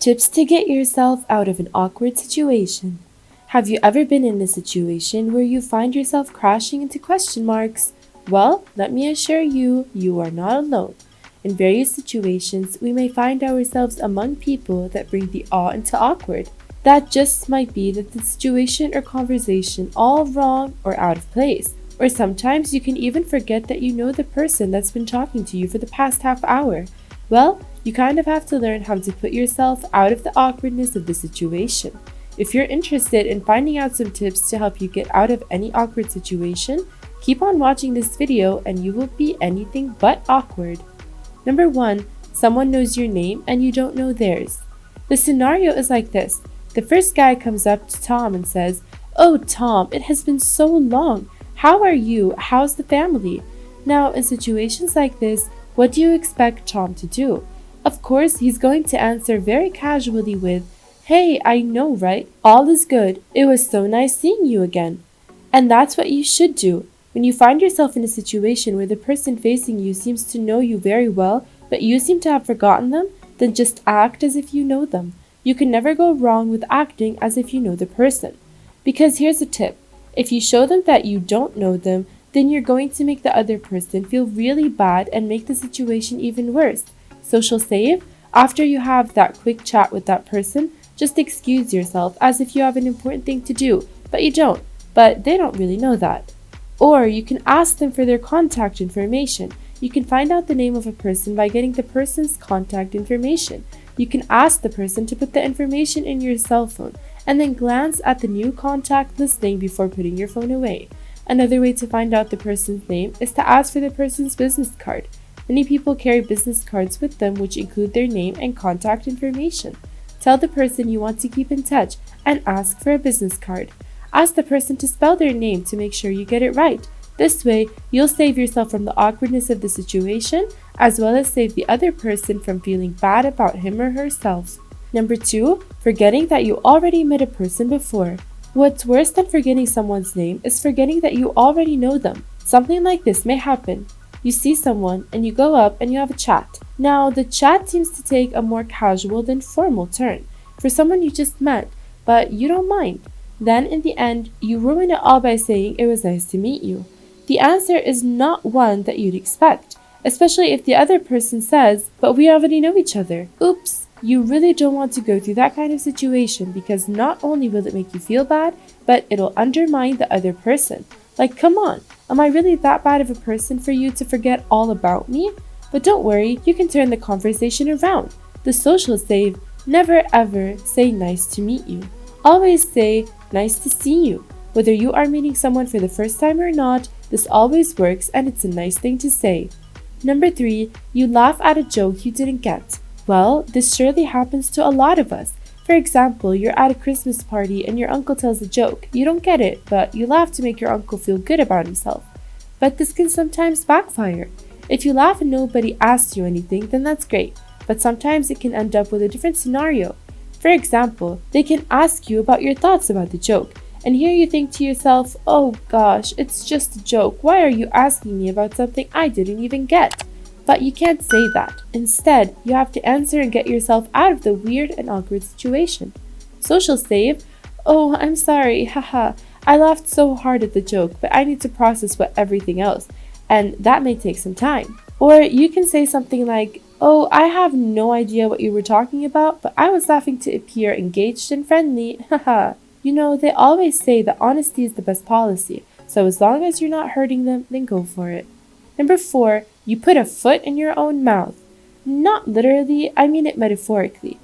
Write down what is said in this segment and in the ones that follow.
Tips to get yourself out of an awkward situation. Have you ever been in a situation where you find yourself crashing into question marks? Well, let me assure you, you are not alone. In various situations, we may find ourselves among people that bring the awe into awkward. That just might be that the situation or conversation all wrong or out of place. Or sometimes you can even forget that you know the person that's been talking to you for the past half hour. Well, you kind of have to learn how to put yourself out of the awkwardness of the situation. If you're interested in finding out some tips to help you get out of any awkward situation, keep on watching this video and you will be anything but awkward. Number 1, someone knows your name and you don't know theirs. The scenario is like this. The first guy comes up to Tom and says, "Oh Tom, it has been so long. How are you? How's the family?" Now, in situations like this, what do you expect Tom to do? Of course, he's going to answer very casually with, "Hey, I know, right? All is good. It was so nice seeing you again." And that's what you should do. When you find yourself in a situation where the person facing you seems to know you very well, but you seem to have forgotten them, then just act as if you know them. You can never go wrong with acting as if you know the person. Because here's a tip. If you show them that you don't know them, then you're going to make the other person feel really bad and make the situation even worse. Social save, after you have that quick chat with that person, just excuse yourself as if you have an important thing to do, but you don't, but they don't really know that. Or you can ask them for their contact information. You can find out the name of a person by getting the person's contact information. You can ask the person to put the information in your cell phone and then glance at the new contact listing before putting your phone away. Another way to find out the person's name is to ask for the person's business card. Many people carry business cards with them which include their name and contact information. Tell the person you want to keep in touch and ask for a business card. Ask the person to spell their name to make sure you get it right. This way, you'll save yourself from the awkwardness of the situation as well as save the other person from feeling bad about him or herself. Number 2, forgetting that you already met a person before. What's worse than forgetting someone's name is forgetting that you already know them. Something like this may happen. You see someone and you go up and you have a chat. Now, the chat seems to take a more casual than formal turn for someone you just met, but you don't mind. Then in the end, you ruin it all by saying it was nice to meet you. The answer is not one that you'd expect, especially if the other person says, "But we already know each other." Oops, you really don't want to go through that kind of situation because not only will it make you feel bad, but it'll undermine the other person. Like, come on, am I really that bad of a person for you to forget all about me? But don't worry, you can turn the conversation around. The social save, never ever say "nice to meet you." Always say "nice to see you." Whether you are meeting someone for the first time or not, this always works and it's a nice thing to say. Number 3, you laugh at a joke you didn't get. Well, this surely happens to a lot of us. For example, you're at a Christmas party and your uncle tells a joke. You don't get it, but you laugh to make your uncle feel good about himself. But this can sometimes backfire. If you laugh and nobody asks you anything, then that's great. But sometimes it can end up with a different scenario. For example, they can ask you about your thoughts about the joke. And here you think to yourself, "Oh gosh, it's just a joke. Why are you asking me about something I didn't even get?" But you can't say that. Instead, you have to answer and get yourself out of the weird and awkward situation. Social save, "Oh, I'm sorry, haha. I laughed so hard at the joke, but I need to process what everything else, and that may take some time." Or you can say something like, "Oh, I have no idea what you were talking about, but I was laughing to appear engaged and friendly, haha." You know, they always say that honesty is the best policy, so as long as you're not hurting them, then go for it. Number 4, you put a foot in your own mouth. Not literally, I mean it metaphorically.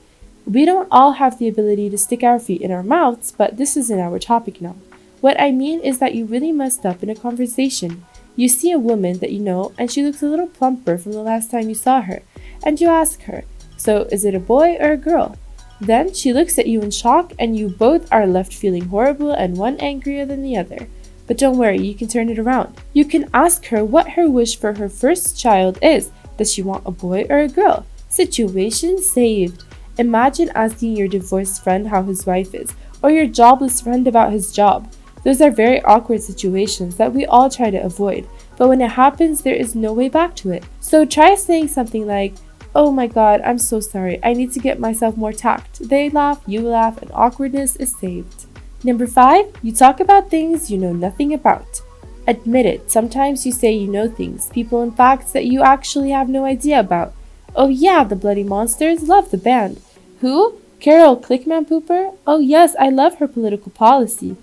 We don't all have the ability to stick our feet in our mouths, but this isn't our topic now. What I mean is that you really messed up in a conversation. You see a woman that you know, and she looks a little plumper from the last time you saw her, and you ask her, "So is it a boy or a girl?" Then she looks at you in shock, and you both are left feeling horrible and one angrier than the other. But don't worry, you can turn it around. You can ask her what her wish for her first child is. Does she want a boy or a girl? Situation saved. Imagine asking your divorced friend how his wife is, or your jobless friend about his job. Those are very awkward situations that we all try to avoid, but when it happens, there is no way back to it. So try saying something like, Oh my god, I'm so sorry. I need to get myself more tact. They laugh, you laugh, and awkwardness is saved. Number 5, you talk about things you know nothing about. Admit it, sometimes you say you know things, people and facts that you actually have no idea about. Oh yeah, the Bloody Monsters love the band. Who? Carol Clickman Pooper? Oh yes, I love her political policy.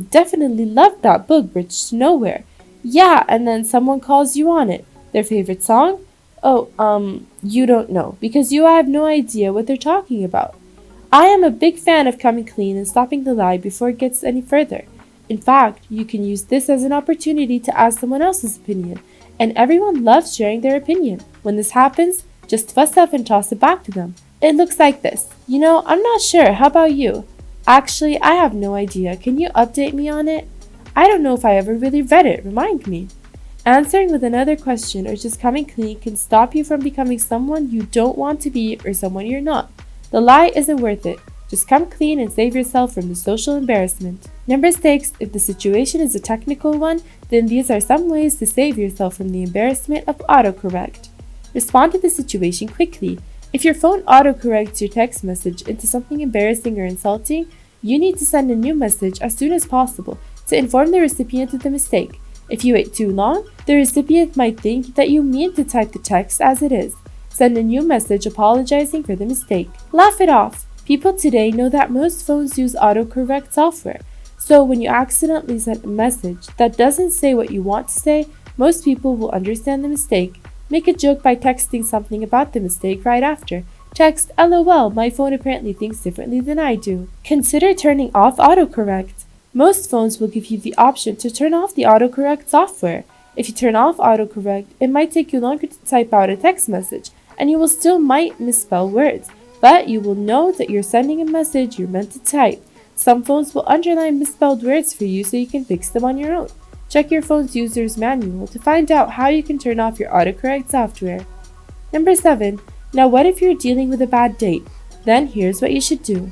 Definitely loved that book, Bridge to Nowhere. Yeah, and then someone calls you on it. Their favorite song? Oh, you don't know, because you have no idea what they're talking about. I am a big fan of coming clean and stopping the lie before it gets any further. In fact, you can use this as an opportunity to ask someone else's opinion, and everyone loves sharing their opinion. When this happens, just fuss up and toss it back to them. It looks like this. You know, I'm not sure. How about you? Actually, I have no idea. Can you update me on it? I don't know if I ever really read it. Remind me. Answering with another question or just coming clean can stop you from becoming someone you don't want to be or someone you're not. The lie isn't worth it. Just come clean and save yourself from the social embarrassment. Number 6, if the situation is a technical one, then these are some ways to save yourself from the embarrassment of autocorrect. Respond to the situation quickly. If your phone autocorrects your text message into something embarrassing or insulting, you need to send a new message as soon as possible to inform the recipient of the mistake. If you wait too long, the recipient might think that you mean to type the text as it is. Send a new message apologizing for the mistake. Laugh it off. People today know that most phones use autocorrect software, so when you accidentally send a message that doesn't say what you want to say, most people will understand the mistake. Make a joke by texting something about the mistake right after. Text, LOL, my phone apparently thinks differently than I do. Consider turning off autocorrect. Most phones will give you the option to turn off the autocorrect software. If you turn off autocorrect, it might take you longer to type out a text message, and you will still might misspell words, but you will know that you're sending a message you're meant to type. Some phones will underline misspelled words for you so you can fix them on your own. Check your phone's user's manual to find out how you can turn off your autocorrect software. Number 7. Now what if you're dealing with a bad date? Then here's what you should do.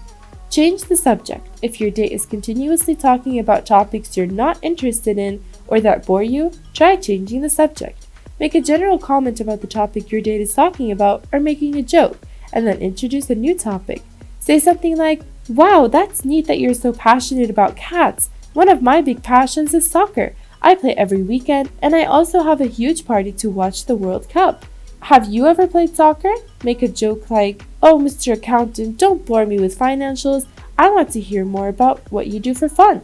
Change the subject. If your date is continuously talking about topics you're not interested in or that bore you, try changing the subject. Make a general comment about the topic your date is talking about or making a joke, and then introduce a new topic. Say something like, wow, that's neat that you're so passionate about cats. One of my big passions is soccer. I play every weekend, and I also have a huge party to watch the World Cup. Have you ever played soccer? Make a joke like, oh, Mr. Accountant, don't bore me with financials. I want to hear more about what you do for fun.